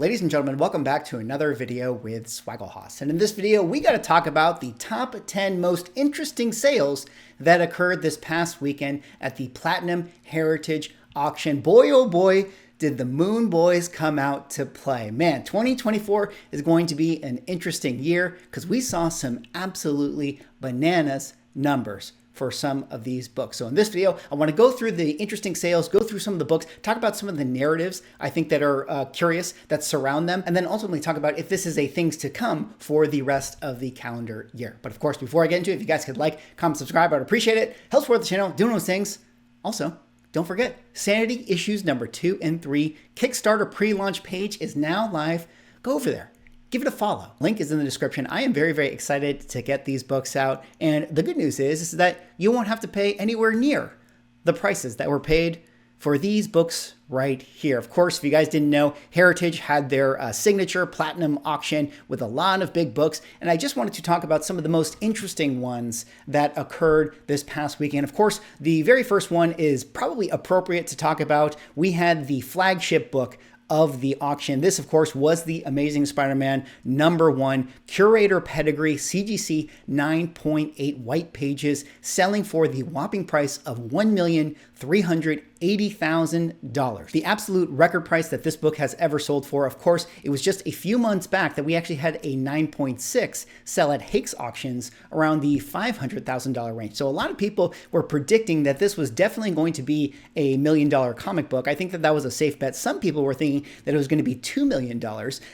Ladies and gentlemen, welcome back to another video with Swagglehos. And in this video, we got to talk about the top 10 most interesting sales that occurred this past weekend at the Platinum Heritage Auction. Boy, oh boy, did the Moon Boys come out to play. Man, 2024 is going to be an interesting year because we saw some absolutely bananas numbers for some of these books. So in this video, I want to go through the interesting sales, go through some of the books, talk about some of the narratives I think that are curious that surround them, and then ultimately talk about if this is a things to come for the rest of the calendar year. But of course, before I get into it, if you guys could like, comment, subscribe, I'd appreciate it. Helps support the channel, doing those things. Also, don't forget, Sanity issues number 2 and 3 Kickstarter pre-launch page is now live. Go over there. Give it a follow. Link is in the description. I am very, very excited to get these books out. And the good news is that you won't have to pay anywhere near the prices that were paid for these books right here. Of course, if you guys didn't know, Heritage had their signature platinum auction with a lot of big books. And I just wanted to talk about some of the most interesting ones that occurred this past weekend. Of course, the very first one is probably appropriate to talk about. We had the flagship book of the auction. This, of course, was the Amazing Spider-Man #1 Curator Pedigree CGC 9.8 white pages, selling for the whopping price of $1,380,000. The absolute record price that this book has ever sold for. Of course, it was just a few months back that we actually had a 9.6 sell at Hakes auctions around the $500,000 range. So a lot of people were predicting that this was definitely going to be a $1 million comic book. I think that that was a safe bet. Some people were thinking that it was going to be $2 million.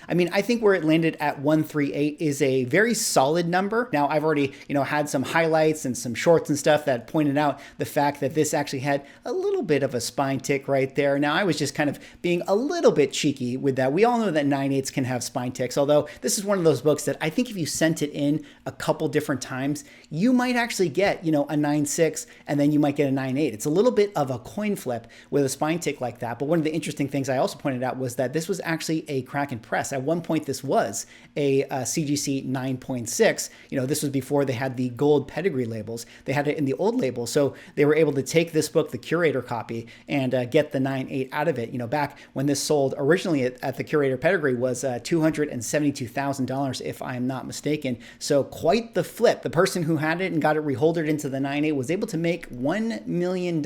I mean, I think where it landed at 138 is a very solid number. Now, I've already, had some highlights and some shorts and stuff that pointed out the fact that this actually had a little bit of a spine tick right there. Now, I was just kind of being a little bit cheeky with that. We all know that 9/8s can have spine ticks, although this is one of those books that I think if you sent it in a couple different times, you might actually get, a 9/6 and then you might get a 9/8. It's a little bit of a coin flip with a spine tick like that. But one of the interesting things I also pointed out was that this was actually a Kraken press. At one point, this was a CGC 9.6. This was before they had the gold pedigree labels. They had it in the old label. So they were able to take this book, the Curator copy, and get the 9/8 out of it. Back when this sold originally at the Curator pedigree was $272,000, if I am not mistaken. So quite the flip. The person who had it and got it reholdered into the 9/8 was able to make $1 million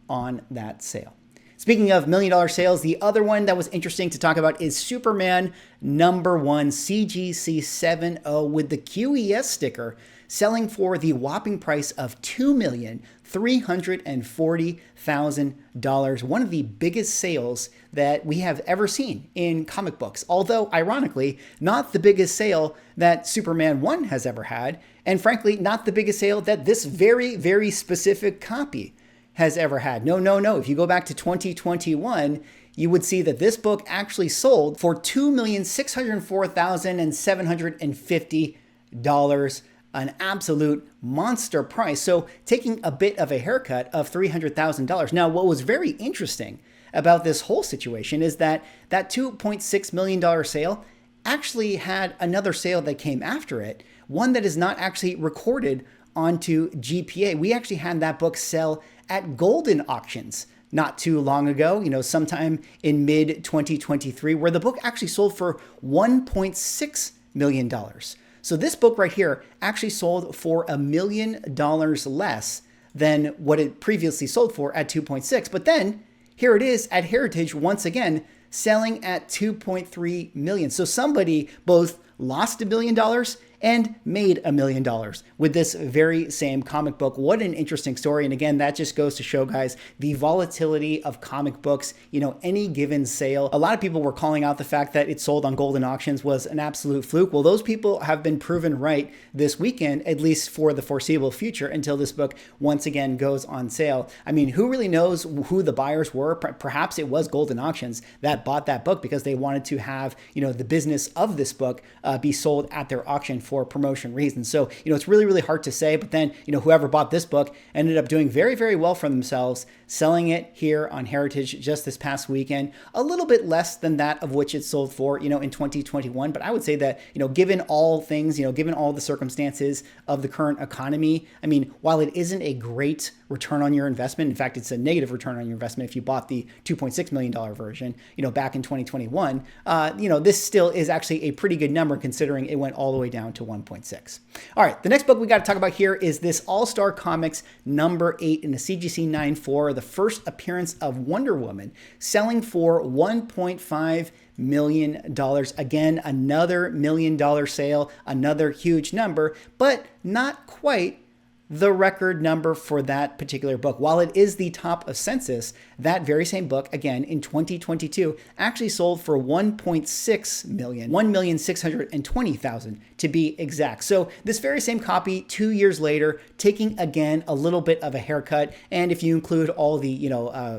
on that sale. Speaking of $1 million sales, the other one that was interesting to talk about is Superman #1 CGC 7.0 with the QES sticker, selling for the whopping price of $2,340,000. One of the biggest sales that we have ever seen in comic books. Although, ironically, not the biggest sale that Superman 1 has ever had. And frankly, not the biggest sale that this very, very specific copy has ever had. No. If you go back to 2021, you would see that this book actually sold for $2,604,750, an absolute monster price. So taking a bit of a haircut of $300,000. Now, what was very interesting about this whole situation is that $2.6 million sale actually had another sale that came after it, one that is not actually recorded onto GPA. We actually had that book sell at Golden auctions not too long ago, sometime in mid-2023, where the book actually sold for $1.6 million. So this book right here actually sold for $1 million less than what it previously sold for at 2.6. But then here it is at Heritage once again, selling at 2.3 million. So somebody both lost $1 million and made $1 million with this very same comic book. What an interesting story. And again, that just goes to show, guys, the volatility of comic books, any given sale. A lot of people were calling out the fact that it sold on Golden auctions was an absolute fluke. Well, those people have been proven right this weekend, at least for the foreseeable future, until this book once again goes on sale. I mean, who really knows who the buyers were? Perhaps it was Golden auctions that bought that book because they wanted to have, the business of this book be sold at their auction for promotion reasons. So, it's really, really hard to say, but then, whoever bought this book ended up doing very, very well for themselves, selling it here on Heritage just this past weekend, a little bit less than that of which it sold for, in 2021. But I would say that, given all things, given all the circumstances of the current economy, I mean, while it isn't a great return on your investment, in fact, it's a negative return on your investment if you bought the $2.6 million version, back in 2021, this still is actually a pretty good number considering it went all the way down to 1.6. All right, the next book we got to talk about here is this All-Star Comics number 8 in the CGC 9.4, the first appearance of Wonder Woman, selling for $1.5 million. Again, another $1 million sale, another huge number, but not quite the record number for that particular book. While it is the top of census, that very same book, again, in 2022, actually sold for $1.6 million, $1,620,000 to be exact. So this very same copy, 2 years later, taking again a little bit of a haircut. And if you include all the,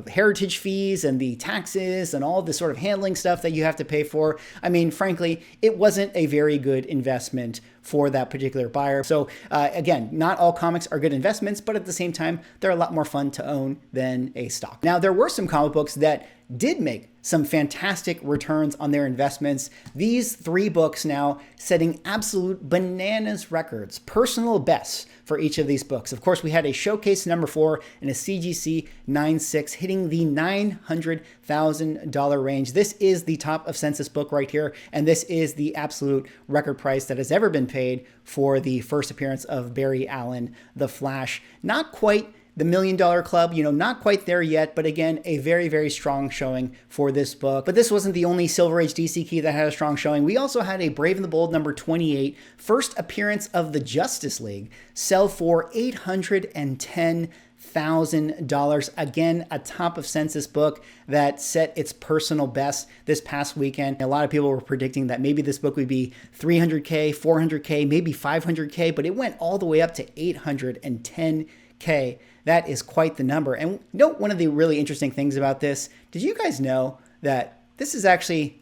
heritage fees and the taxes and all the sort of handling stuff that you have to pay for, I mean, frankly, it wasn't a very good investment for that particular buyer. So again, not all comics are good investments, but at the same time, they're a lot more fun to own than a stock. Now, there were some comic books that did make some fantastic returns on their investments. These 3 books now setting absolute bananas records, personal bests for each of these books. Of course, we had a showcase number 4 and a CGC 9.6 hitting the $900,000 range. This is the top of census book right here, and this is the absolute record price that has ever been paid for the first appearance of Barry Allen, The Flash. Not quite the $1 Million Club, not quite there yet, but again, a very, very strong showing for this book. But this wasn't the only Silver Age DC key that had a strong showing. We also had a Brave and the Bold number 28, first appearance of the Justice League, sell for $810,000. Again, a top of census book that set its personal best this past weekend. A lot of people were predicting that maybe this book would be $300K, $400K, maybe $500K, but it went all the way up to $810K. That is quite the number. And note one of the really interesting things about this. Did you guys know that this is actually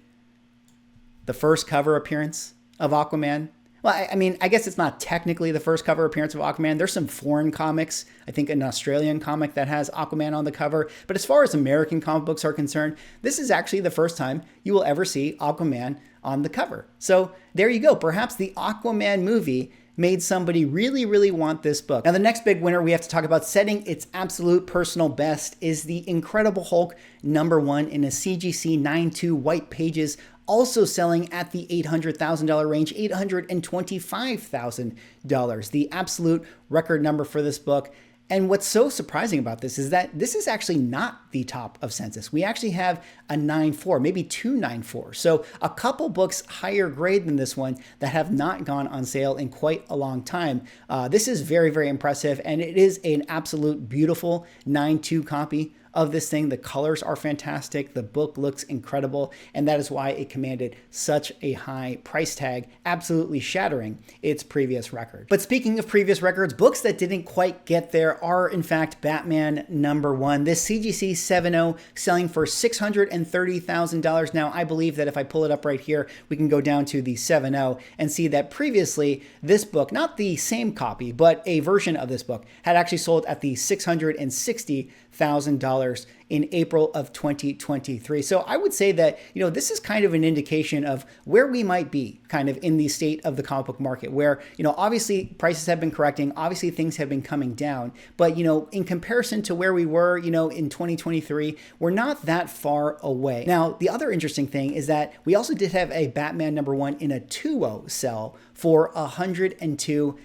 the first cover appearance of Aquaman? Well, I mean, I guess it's not technically the first cover appearance of Aquaman. There's some foreign comics, I think an Australian comic that has Aquaman on the cover. But as far as American comic books are concerned, this is actually the first time you will ever see Aquaman on the cover. So there you go. Perhaps the Aquaman movie made somebody really, really want this book. Now, the next big winner we have to talk about setting its absolute personal best is the Incredible Hulk number 1 in a CGC 9.2 white pages, also selling at the $800,000 range, $825,000, the absolute record number for this book. And what's so surprising about this is that this is actually not the top of census. We actually have a 9.4, maybe 2 9.4. So a couple books higher grade than this one that have not gone on sale in quite a long time. This is very, very impressive. And it is an absolute beautiful 9.2 copy of this thing. The colors are fantastic. The book looks incredible. And that is why it commanded such a high price tag, absolutely shattering its previous record. But speaking of previous records, books that didn't quite get there are in fact Batman number 1. This CGC 7.0 selling for $630,000. Now, I believe that if I pull it up right here, we can go down to the 7.0 and see that previously this book, not the same copy, but a version of this book, had actually sold at the $660,000 in April of 2023. So I would say that, this is kind of an indication of where we might be kind of in the state of the comic book market where, obviously prices have been correcting, obviously things have been coming down, but, in comparison to where we were, in 2023, we're not that far away. Now, the other interesting thing is that we also did have a Batman number 1 in a 2.0 sell for $102,000.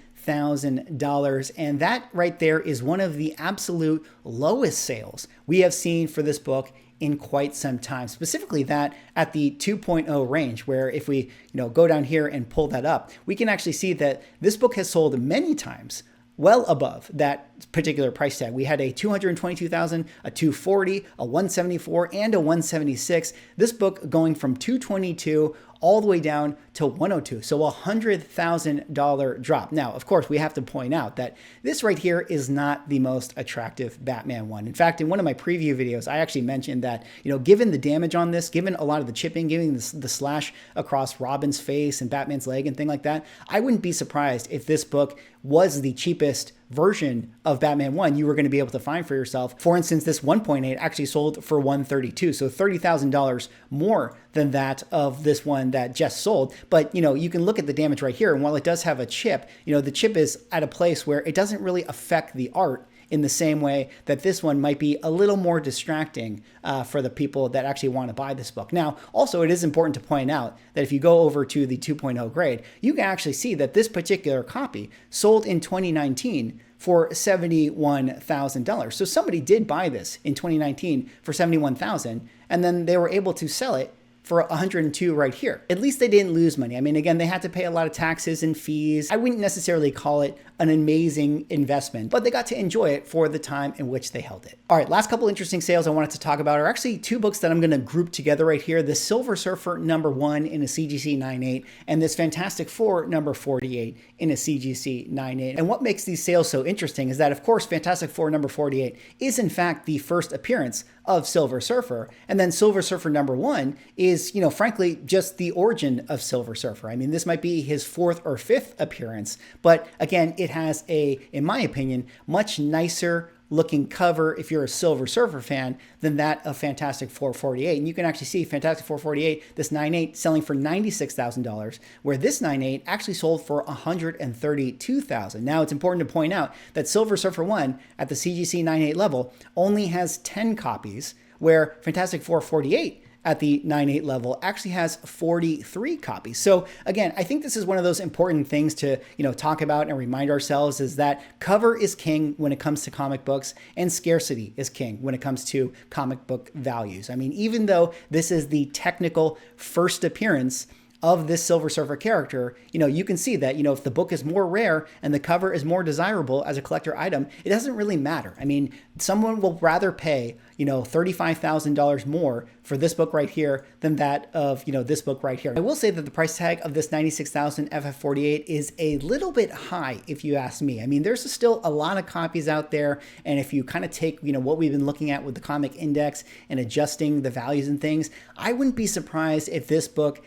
And that right there is one of the absolute lowest sales we have seen for this book in quite some time, specifically that at the 2.0 range, where if we go down here and pull that up, we can actually see that this book has sold many times well above that particular price tag. We had a $222,000, a $240,000, a $174,000, and a $176,000. This book going from $222,000 all the way down to $102,000. So a $100,000 drop. Now, of course, we have to point out that this right here is not the most attractive Batman one. In fact, in one of my preview videos, I actually mentioned that, given the damage on this, given a lot of the chipping, given the slash across Robin's face and Batman's leg and thing like that, I wouldn't be surprised if this book was the cheapest version of Batman 1 you were going to be able to find for yourself. For instance, this 1.8 actually sold for $132, so $30,000 more than that of this one that just sold. But, you can look at the damage right here, and while it does have a chip, the chip is at a place where it doesn't really affect the art in the same way that this one might be a little more distracting for the people that actually want to buy this book. Now, also, it is important to point out that if you go over to the 2.0 grade, you can actually see that this particular copy sold in 2019 for $71,000. So somebody did buy this in 2019 for $71,000, and then they were able to sell it for 102 right here. At least they didn't lose money. I mean, again, they had to pay a lot of taxes and fees. I wouldn't necessarily call it an amazing investment, but they got to enjoy it for the time in which they held it. All right, last couple interesting sales I wanted to talk about are actually two books that I'm going to group together right here. The Silver Surfer #1 in a CGC 9.8 and this Fantastic Four #48 in a CGC 9.8. And what makes these sales so interesting is that, of course, Fantastic Four #48 is in fact the first appearance of Silver Surfer. And then Silver Surfer #1 is, frankly, just the origin of Silver Surfer. I mean, this might be his 4th or 5th appearance, but again, it has in my opinion, much nicer looking cover if you're a Silver Surfer fan than that of Fantastic Four 48. And you can actually see Fantastic Four 48, this 9.8 selling for $96,000, where this 9.8 actually sold for $132,000. Now it's important to point out that Silver Surfer 1 at the CGC 9.8 level only has 10 copies, where Fantastic Four 48 at the 9.8 level actually has 43 copies. So again, I think this is one of those important things to talk about and remind ourselves, is that cover is king when it comes to comic books, and scarcity is king when it comes to comic book values. I mean, even though this is the technical first appearance of this Silver Surfer character, you can see that, if the book is more rare and the cover is more desirable as a collector item, it doesn't really matter. I mean, someone will rather pay, $35,000 more for this book right here than that of, this book right here. I will say that the price tag of this $96,000 FF48 is a little bit high, if you ask me. I mean, there's still a lot of copies out there. And if you kind of take, what we've been looking at with the comic index and adjusting the values and things, I wouldn't be surprised if this book,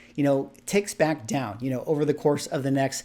ticks back down, over the course of the next,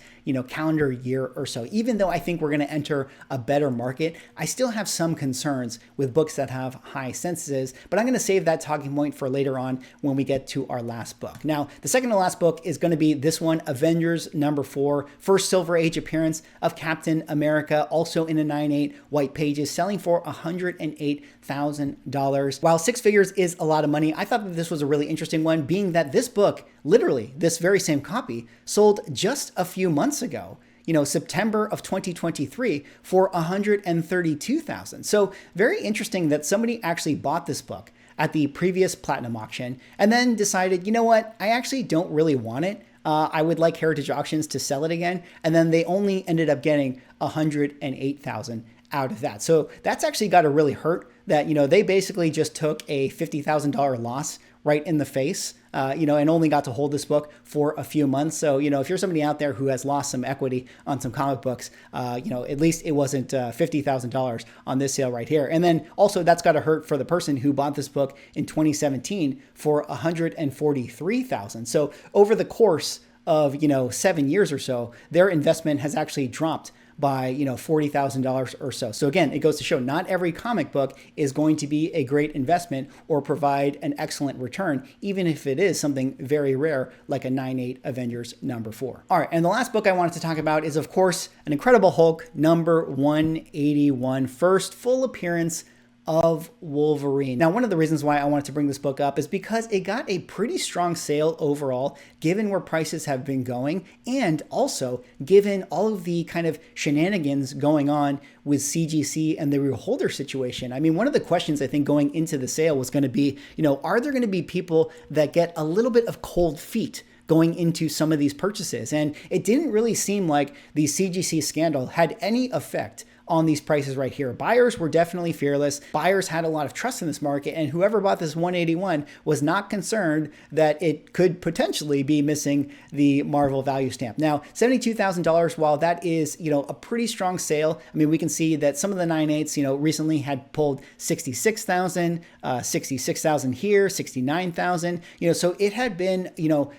calendar year or so. Even though I think we're going to enter a better market, I still have some concerns with books that have high censuses, but I'm going to save that talking point for later on when we get to our last book. Now, the second to last book is going to be this one, Avengers #4, first Silver Age appearance of Captain America, also in a 9.8 white pages, selling for $108,000. While 6 figures is a lot of money, I thought that this was a really interesting one, being that this book, literally this very same copy, sold just a few months ago. September of 2023 for $132,000. So very interesting that somebody actually bought this book at the previous platinum auction and then decided, what, I actually don't really want it. I would like Heritage Auctions to sell it again. And then they only ended up getting $108,000 out of that. So that's actually got to really hurt that, they basically just took a $50,000 loss right in the face, and only got to hold this book for a few months. So, if you're somebody out there who has lost some equity on some comic books, at least it wasn't $50,000 on this sale right here. And then also that's got to hurt for the person who bought this book in 2017 for $143,000. So over the course of, 7 years or so, their investment has actually dropped by, $40,000 or so. So again, it goes to show not every comic book is going to be a great investment or provide an excellent return, even if it is something very rare like a 9.8 Avengers #4. All right, and the last book I wanted to talk about is, of course, an Incredible Hulk #181, first full appearance of Wolverine. Now, one of the reasons why I wanted to bring this book up is because it got a pretty strong sale overall, given where prices have been going, and also given all of the kind of shenanigans going on with CGC and the reholder situation. I mean, one of the questions I think going into the sale was going to be, are there going to be people that get a little bit of cold feet going into some of these purchases? And it didn't really seem like the CGC scandal had any effect on these prices right here. Buyers were definitely fearless. Buyers had a lot of trust in this market, and whoever bought this 181 was not concerned that it could potentially be missing the Marvel value stamp. Now, $72,000, while that is, a pretty strong sale, I mean, we can see that some of the 9.8s, recently had pulled 66,000, 66,000 here, 69,000, so it had been,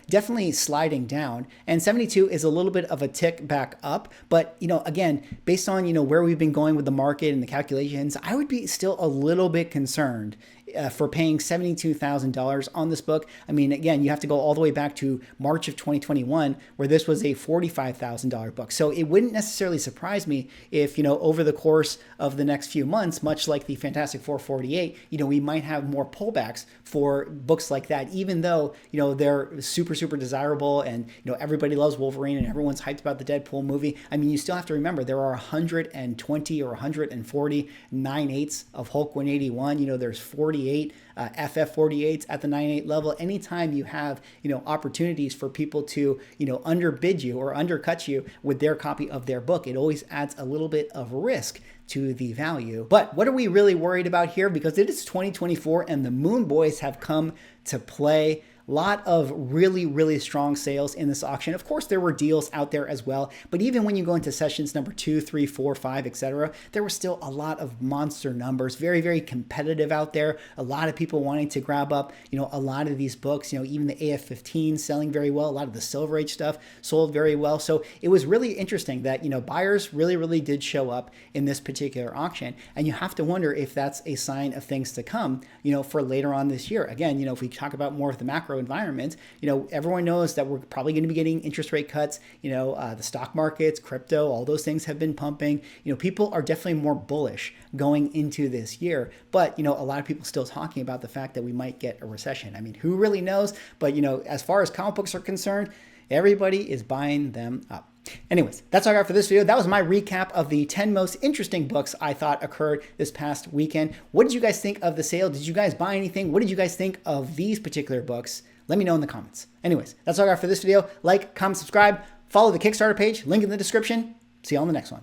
definitely sliding down, and 72 is a little bit of a tick back up, but, again, based on, where we've we've been going with the market and the calculations, I would be still a little bit concerned for paying $72,000 on this book. I mean, again, you have to go all the way back to March of 2021, where this was a $45,000 book. So it wouldn't necessarily surprise me if, over the course of the next few months, much like the Fantastic Four 48, we might have more pullbacks for books like that, even though, they're super, super desirable and, everybody loves Wolverine and everyone's hyped about the Deadpool movie. I mean, you still have to remember there are 120 or 140 9/8 of Hulk 181. There's 48 FF48s at the 9/8 level. Anytime you have, opportunities for people to, underbid you or undercut you with their copy of their book, it always adds a little bit of risk to the value. But what are we really worried about here? Because it is 2024 and the Moon Boys have come to play. Lot of really, really strong sales in this auction. Of course, there were deals out there as well, but even when you go into sessions number 2, 3, 4, 5, etc., there were still a lot of monster numbers. Very, very competitive out there. A lot of people wanting to grab up, a lot of these books. Even the AF-15 selling very well. A lot of the Silver Age stuff sold very well. So it was really interesting that buyers really, really did show up in this particular auction, and you have to wonder if that's a sign of things to come, for later on this year. Again, if we talk about more of the macro environment, everyone knows that we're probably going to be getting interest rate cuts. The stock markets, crypto, all those things have been pumping. People are definitely more bullish going into this year, but a lot of people still talking about the fact that we might get a recession. I mean, who really knows? But as far as comic books are concerned, everybody is buying them up. Anyways, that's all I got for this video. That was my recap of the 10 most interesting books I thought occurred this past weekend. What did you guys think of the sale? Did you guys buy anything? What did you guys think of these particular books? Let me know in the comments. Anyways, that's all I got for this video. Like, comment, subscribe, follow the Kickstarter page, link in the description. See you on the next one.